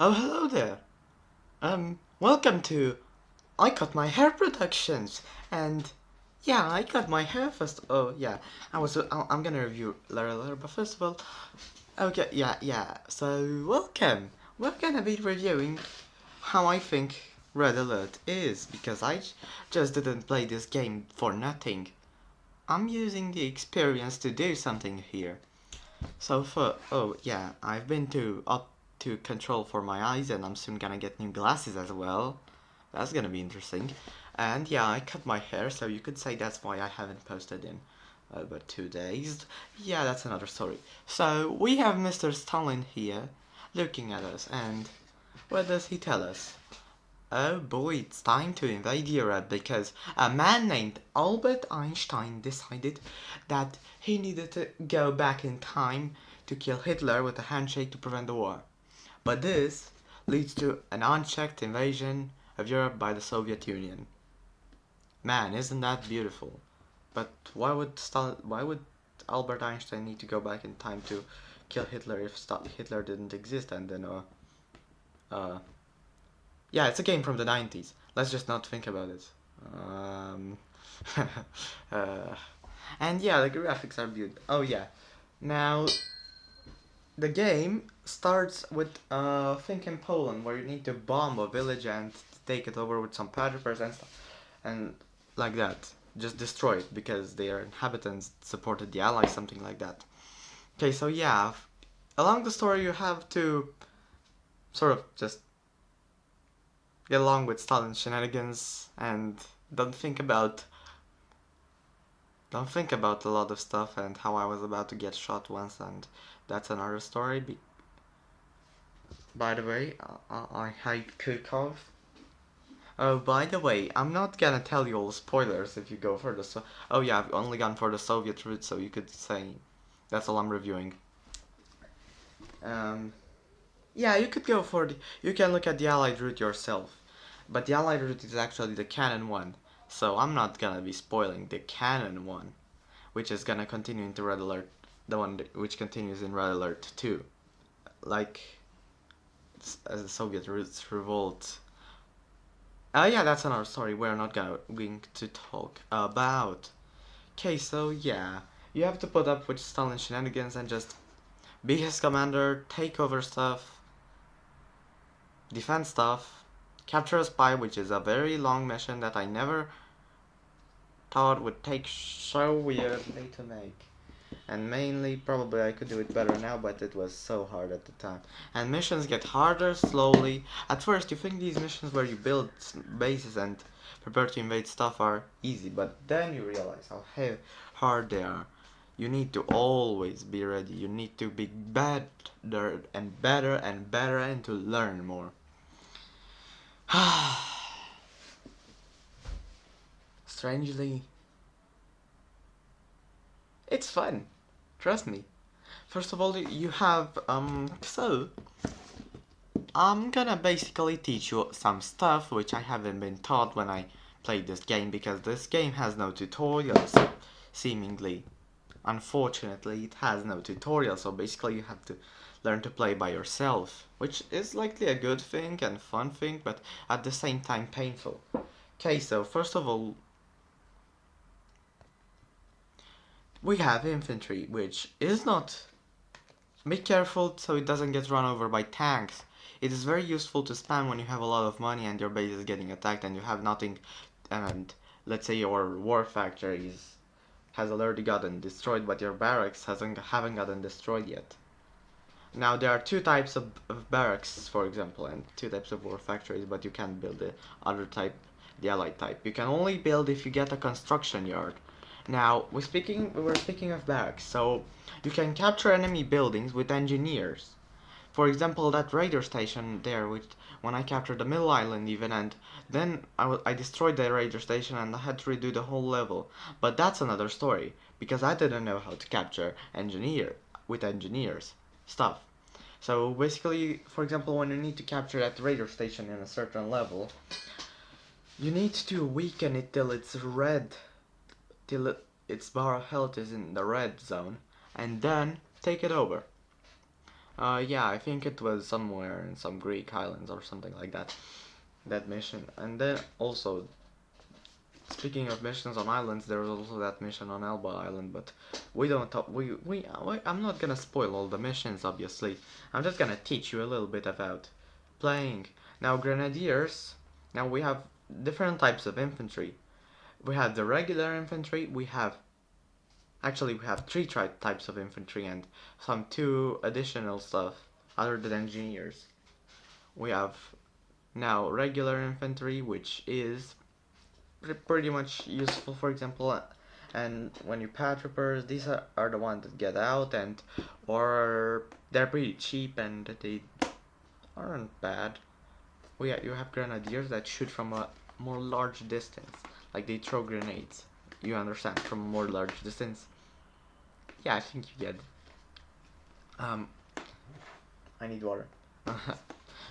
Oh, hello there. Welcome to I Cut My Hair Productions. And yeah, I cut my hair first. Oh, yeah. I'm gonna review later, but first of all, okay, yeah. So, welcome. We're gonna be reviewing how I think Red Alert is, because just didn't play this game for nothing. I'm using the experience to do something here. Oh yeah, I've been up to control for my eyes, and I'm soon gonna get new glasses as well. That's gonna be interesting. And yeah, I cut my hair, so you could say that's why I haven't posted in about 2 days. Yeah, that's another story. So we have Mr. Stalin here looking at us, and what does he tell us? Oh boy, it's time to invade Europe because a man named Albert Einstein decided that he needed to go back in time to kill Hitler with a handshake to prevent the war. But this leads to an unchecked invasion of Europe by the Soviet Union. Man, isn't that beautiful? But why would Albert Einstein need to go back in time to kill Hitler if Hitler didn't exist? And then uh yeah, it's a game from the 90s. Let's just not think about it. Um, uh, and yeah, the graphics are beautiful. Oh yeah. Now, the game starts with think in Poland, where you need to bomb a village and take it over with some paratroopers and stuff, and like that. Just destroy it because their inhabitants supported the Allies, something like that. Okay, so yeah, along the story you have to sort of just get along with Stalin's shenanigans and don't think about don't think about a lot of stuff and how I was about to get shot once, and that's another story. By the way, I hate Kukov. Oh, by the way, I'm not gonna tell you all spoilers if you go for oh yeah, I've only gone for the Soviet route, so you could say that's all I'm reviewing. Um, yeah, you could go for you can look at the Allied route yourself, but the Allied route is actually the canon one, so I'm not gonna be spoiling the canon one, which is gonna continue into Red Alert, the one which continues in Red Alert 2, like as the Soviet roots revolt. Yeah, that's another story we're not going to talk about. Okay, so yeah, you have to put up with Stalin's shenanigans and just be his commander, take over stuff, defend stuff, capture a spy, which is a very long mission that I never thought would take so weirdly to make. And mainly, probably I could do it better now, but it was so hard at the time. And missions get harder slowly. At first, you think these missions where you build bases and prepare to invade stuff are easy, but then you realize how hard they are. You need to always be ready. You need to be better and better and better and to learn more. Strangely, it's fun. Trust me. First of all, you have, so I'm gonna basically teach you some stuff which I haven't been taught when I played this game, because this game has no tutorials, seemingly. Unfortunately, it has no tutorial, so basically you have to learn to play by yourself, which is likely a good thing and fun thing, but at the same time painful. Okay, so first of all, we have infantry, which is not... Be careful so it doesn't get run over by tanks. It is very useful to spam when you have a lot of money and your base is getting attacked and you have nothing, and let's say your war factories has already gotten destroyed, but your barracks haven't gotten destroyed yet. Now there are two types of barracks, for example, and two types of war factories, but you can't build the other type, the allied type. You can only build if you get a construction yard. Now we were speaking of barracks, so you can capture enemy buildings with engineers. For example, that radar station there, which when I captured the middle island even, and then I destroyed the radar station and I had to redo the whole level. But that's another story, because I didn't know how to capture engineers stuff. So basically, for example, when you need to capture that radar station in a certain level, you need to weaken it till it's red, till its bar of health is in the red zone, and then take it over. Yeah, I think it was somewhere in some Greek islands or something like that. That mission, and then also speaking of missions on islands, there was also that mission on Elba Island, but we don't talk. I'm not gonna spoil all the missions, obviously. I'm just gonna teach you a little bit about playing. Now, grenadiers. Now we have different types of infantry. We have the regular infantry. We have three types of infantry and some two additional stuff other than engineers. We have now regular infantry, which is pretty much useful, for example, and when you paratroopers, these are the ones that get out and or they're pretty cheap and they aren't bad. You have grenadiers that shoot from a more large distance, like they throw grenades. You understand, from a more large distance. Yeah, I think you get. Um, I need water.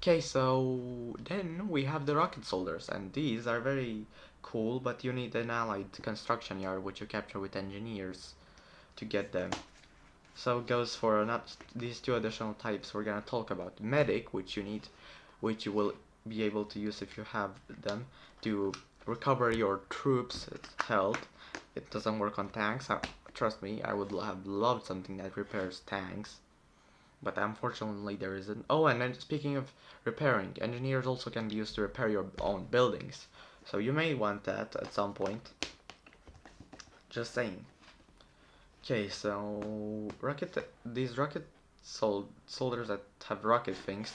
Okay, so then we have the rocket soldiers, and these are very cool, but you need an allied construction yard, which you capture with engineers to get them. So it goes for not these two additional types. We're gonna talk about medic, which you will be able to use if you have them to recover your troops' health. It doesn't work on tanks. Trust me, I would have loved something that repairs tanks. But unfortunately there isn't. Oh, and then speaking of repairing, engineers also can be used to repair your own buildings. So you may want that at some point. Just saying. Okay, so these rocket soldiers that have rocket things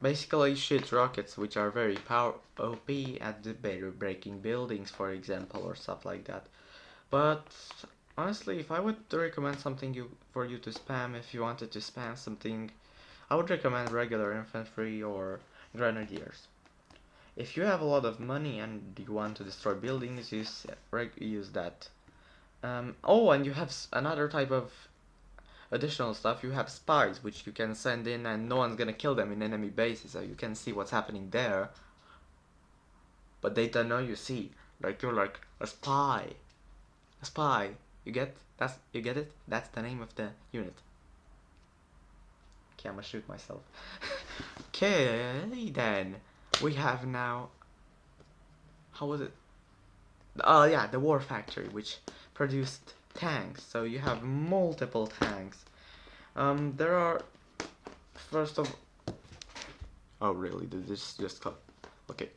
basically shoot rockets which are very power OP at the better breaking buildings, for example, or stuff like that. But honestly, if I would recommend something for you to spam, if you wanted to spam something, I would recommend regular infantry or grenadiers. If you have a lot of money and you want to destroy buildings, use that. Oh, and you have another type of additional stuff. You have spies, which you can send in, and no one's gonna kill them in enemy bases, so you can see what's happening there. But they don't know you see. Like you're like a spy. A spy. You get it? That's the name of the unit. Okay, I'm gonna shoot myself. Okay, then we have now. How was it? Oh yeah, the War Factory, which produced tanks. So you have multiple tanks. There are first of. Oh really? Did this just cut? Okay.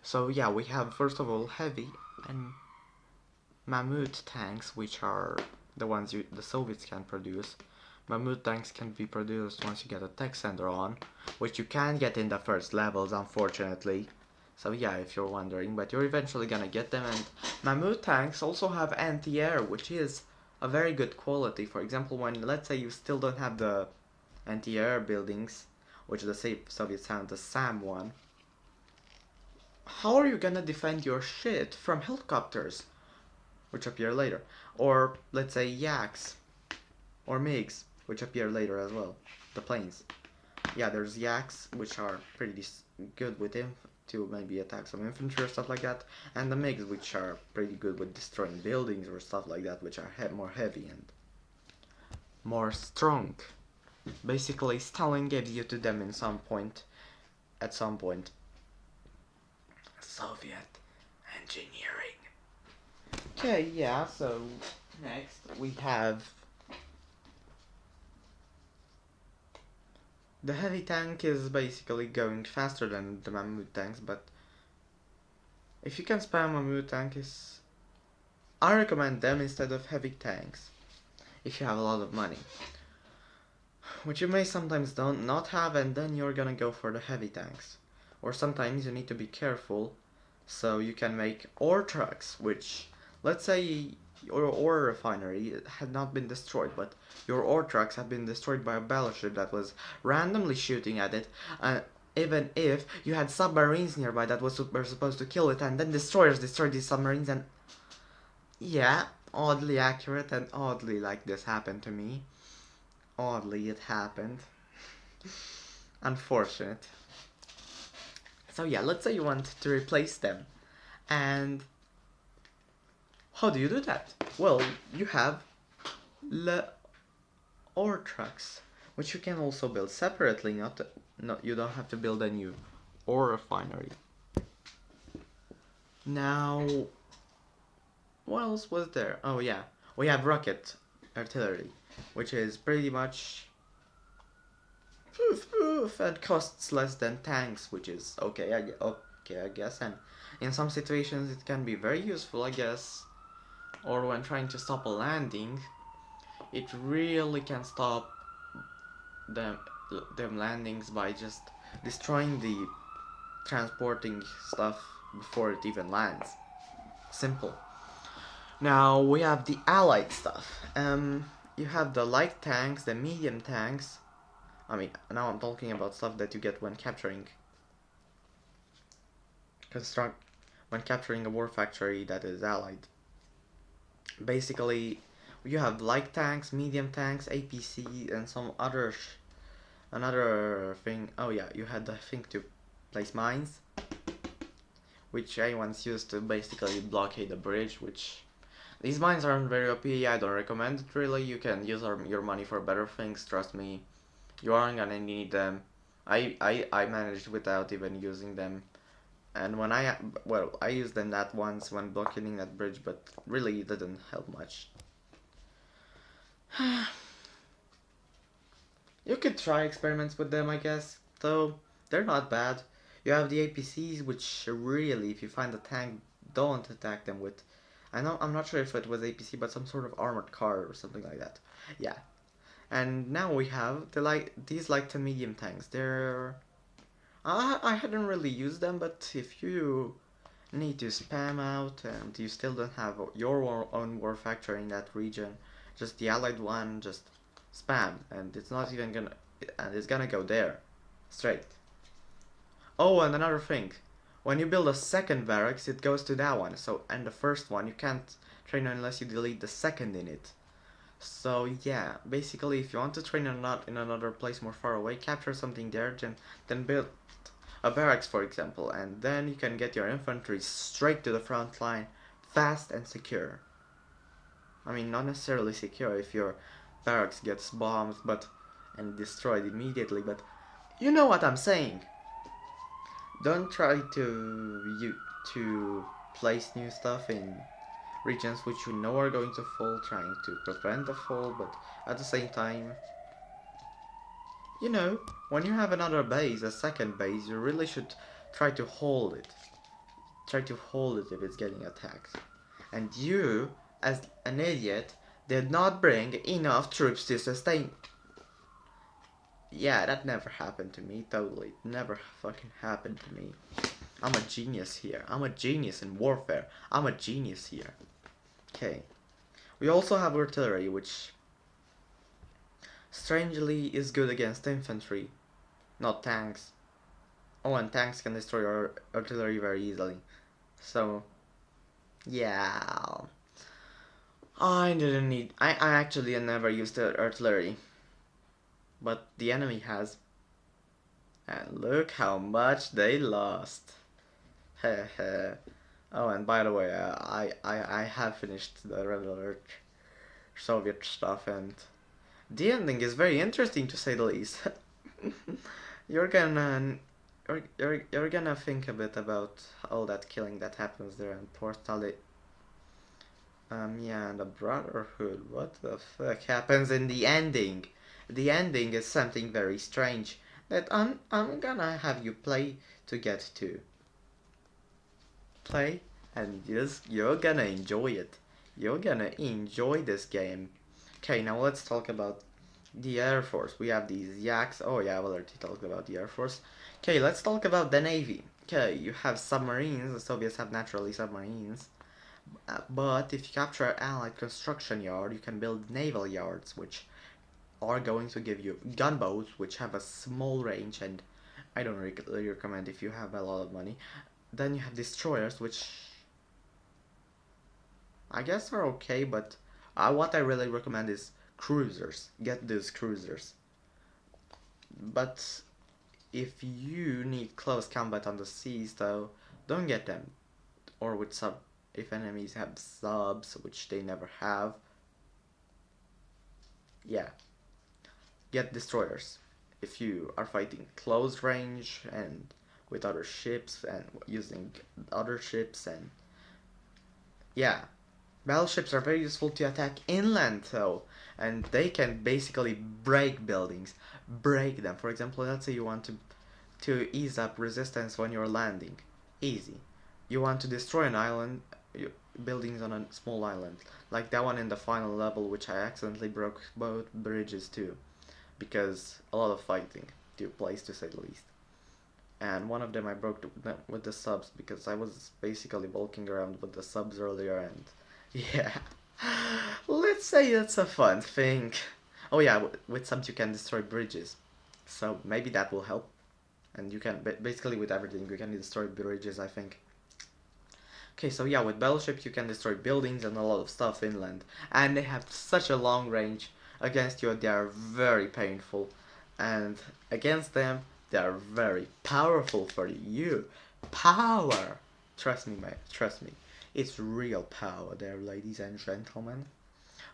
So yeah, we have first of all heavy and Mammoth tanks, which are the ones the Soviets can produce. Mammoth tanks can be produced once you get a tech center on, which you can get in the first levels, unfortunately. So yeah, if you're wondering, but you're eventually gonna get them. And Mammoth tanks also have anti-air, which is a very good quality. For example, when let's say you still don't have the anti-air buildings, which the Soviets have, the SAM one, how are you gonna defend your shit from helicopters, which appear later? Or let's say Yaks or MiGs, which appear later as well. The planes. Yeah, there's Yaks, which are pretty good with him to maybe attack some infantry or stuff like that, and the MiGs, which are pretty good with destroying buildings or stuff like that, which are more heavy and more strong. Basically, Stalin gave you to them in some point. At some point. Soviet engineering. Okay, yeah, so next we have the heavy tank is basically going faster than the Mammoth tanks, but if you can spam Mammoth tanks, I recommend them instead of heavy tanks if you have a lot of money. Which you may sometimes don't not have, and then you're gonna go for the heavy tanks. Or sometimes you need to be careful, so you can make ore trucks, which, let's say your ore refinery had not been destroyed, but your ore trucks have been destroyed by a battleship that was randomly shooting at it, even if you had submarines nearby that were supposed to kill it, and then destroyers destroyed these submarines, and yeah, oddly accurate and oddly like this happened to me. Oddly, it happened. Unfortunate. So yeah, let's say you want to replace them. And how do you do that? Well, you have the ore trucks, which you can also build separately. Not you don't have to build a new ore refinery. Now, what else was there? Oh yeah, we have rocket artillery, which is pretty much poof poof and costs less than tanks, which is okay. I guess, and in some situations it can be very useful, I guess. Or when trying to stop a landing, it really can stop them them landings by just destroying the transporting stuff before it even lands. Simple. Now we have the allied stuff. You have the light tanks, the medium tanks. I mean, now I'm talking about stuff that you get when construct when capturing a war factory that is allied. Basically, you have light tanks, medium tanks, APC, and some another thing. Oh yeah, you had the thing to place mines, which I once used to basically blockade a bridge, which these mines aren't very OP. I don't recommend it really. You can use your money for better things, trust me. You aren't gonna need them. I managed without even using them. And when I used them that once when blockading that bridge, but really it didn't help much. You could try experiments with them, I guess, though they're not bad. You have the APCs, which really, if you find a tank, don't attack them with. I'm not sure if it was APC, but some sort of armored car or something like that. Yeah. And now we have these light to medium tanks. I hadn't really used them, but if you need to spam out and you still don't have your own war factory in that region, just the allied one, just spam, and it's not even gonna, and it's gonna go there, straight. Oh, and another thing, when you build a second barracks, it goes to that one. So, and the first one you can't train unless you delete the second in it. So yeah, basically, if you want to train in another place more far away, capture something there, then build a barracks, for example, and then you can get your infantry straight to the front line, fast and secure. I mean, not necessarily secure if your barracks gets bombed, and destroyed immediately, but you know what I'm saying. Don't try to place new stuff in regions which you know are going to fall, trying to prevent the fall, but at the same time, you know, when you have another base, a second base, you really should try to hold it. Try to hold it if it's getting attacked. And you, as an idiot, did not bring enough troops to sustain. Yeah, that never happened to me, totally. It never fucking happened to me. I'm a genius here. I'm a genius in warfare. I'm a genius here. Okay. We also have artillery, which strangely is good against infantry, not tanks. Oh, and tanks can destroy our artillery very easily. So, yeah. I didn't need. I actually never used the artillery. But the enemy has. And look how much they lost. Heh. Oh, and by the way, I have finished the Red Alert Soviet stuff, and the ending is very interesting to say the least. you're gonna you're gonna think a bit about all that killing that happens there and poor Stalin. Yeah, and the Brotherhood. What the fuck happens in the ending? The ending is something very strange that I'm gonna have you play to get to. Play, and you're gonna enjoy it. You're gonna enjoy this game. Okay, now let's talk about the Air Force. We have these yaks. Oh yeah, I already talked about the Air Force. Okay, let's talk about the Navy. Okay, you have submarines. The Soviets have naturally submarines. But if you capture an allied construction yard, you can build naval yards, which are going to give you gunboats, which have a small range, and I don't really recommend if you have a lot of money. Then you have destroyers, which I guess are okay, but what I really recommend is cruisers. Get those cruisers. But if you need close combat on the seas, though, don't get them. Or with if enemies have subs, which they never have. Yeah. get destroyers. If you are fighting close range and with other ships and using other ships, and yeah, battleships are very useful to attack inland though, and they can basically break buildings, break them. For example, let's say you want to ease up resistance when you're landing. Easy. You want to destroy an island, buildings on a small island, like that one in the final level, which I accidentally broke both bridges too, because a lot of fighting took place, to say the least. And one of them I broke with the subs because I was basically walking around with the subs earlier, and yeah, let's say that's a fun thing. Oh yeah, with subs you can destroy bridges, so maybe that will help. And you can basically with everything you can destroy bridges, I think. Okay, so yeah, with battleships you can destroy buildings and a lot of stuff inland, and they have such a long range. Against you they are very painful, and against them they are very powerful for you. Power! Trust me, man, trust me. It's real power there, ladies and gentlemen.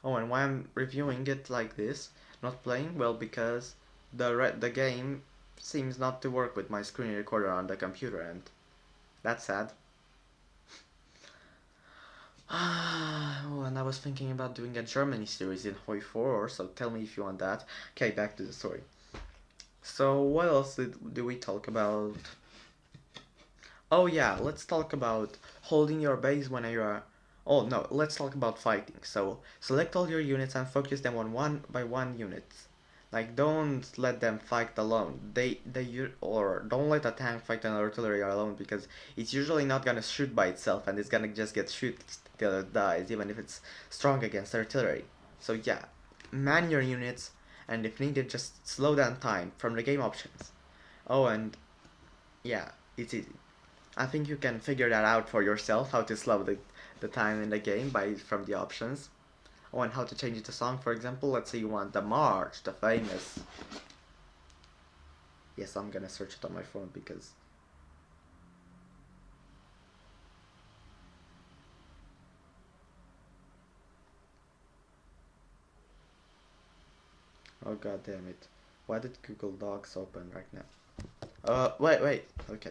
Oh, and why I'm reviewing it like this, not playing, well, because the game seems not to work with my screen recorder on the computer, and that's sad. Oh, and I was thinking about doing a Germany series in Hoi 4, so tell me if you want that. Okay, back to the story. So, what else do we talk about? Oh yeah, let's talk about holding your base when you are... Oh no, let's talk about fighting. So, select all your units and focus them on one by one units. Like, don't let them fight alone. Or don't let a tank fight an artillery alone, because it's usually not gonna shoot by itself and it's gonna just get shoot till it dies, even if it's strong against artillery. So yeah, man your units, and if needed, just slow down time from the game options. Oh, and yeah, it's easy. I think you can figure that out for yourself, how to slow the time in the game by from the options. Oh, and how to change the song, for example. Let's say you want the March, the famous. Yes, I'm gonna search it on my phone because... Oh god damn it. Why did Google Docs open right now? Wait, okay.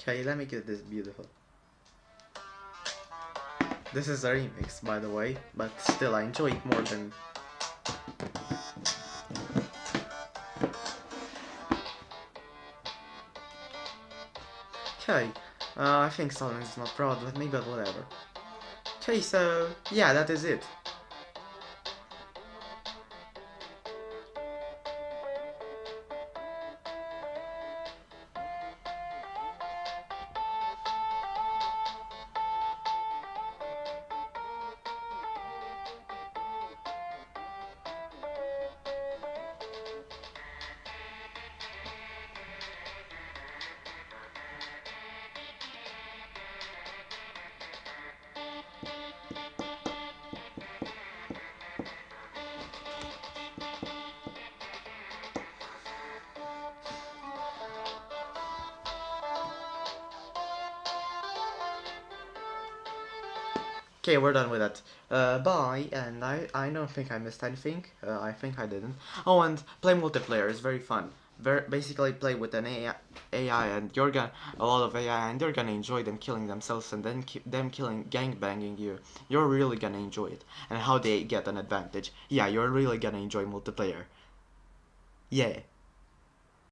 Okay, let me get this beautiful. This is a remix, by the way, but still I enjoy it more than... Okay, I think silence is not proud with me, but whatever. Okay, so yeah, that is it. Okay, we're done with that. Bye, and I don't think I missed anything. I think I didn't. Oh, and play multiplayer is very fun. Basically, play with an AI, and you're gonna a lot of AI, and you're gonna enjoy them killing themselves and then them killing gang banging you. You're really gonna enjoy it, and how they get an advantage. Yeah, you're really gonna enjoy multiplayer. Yeah.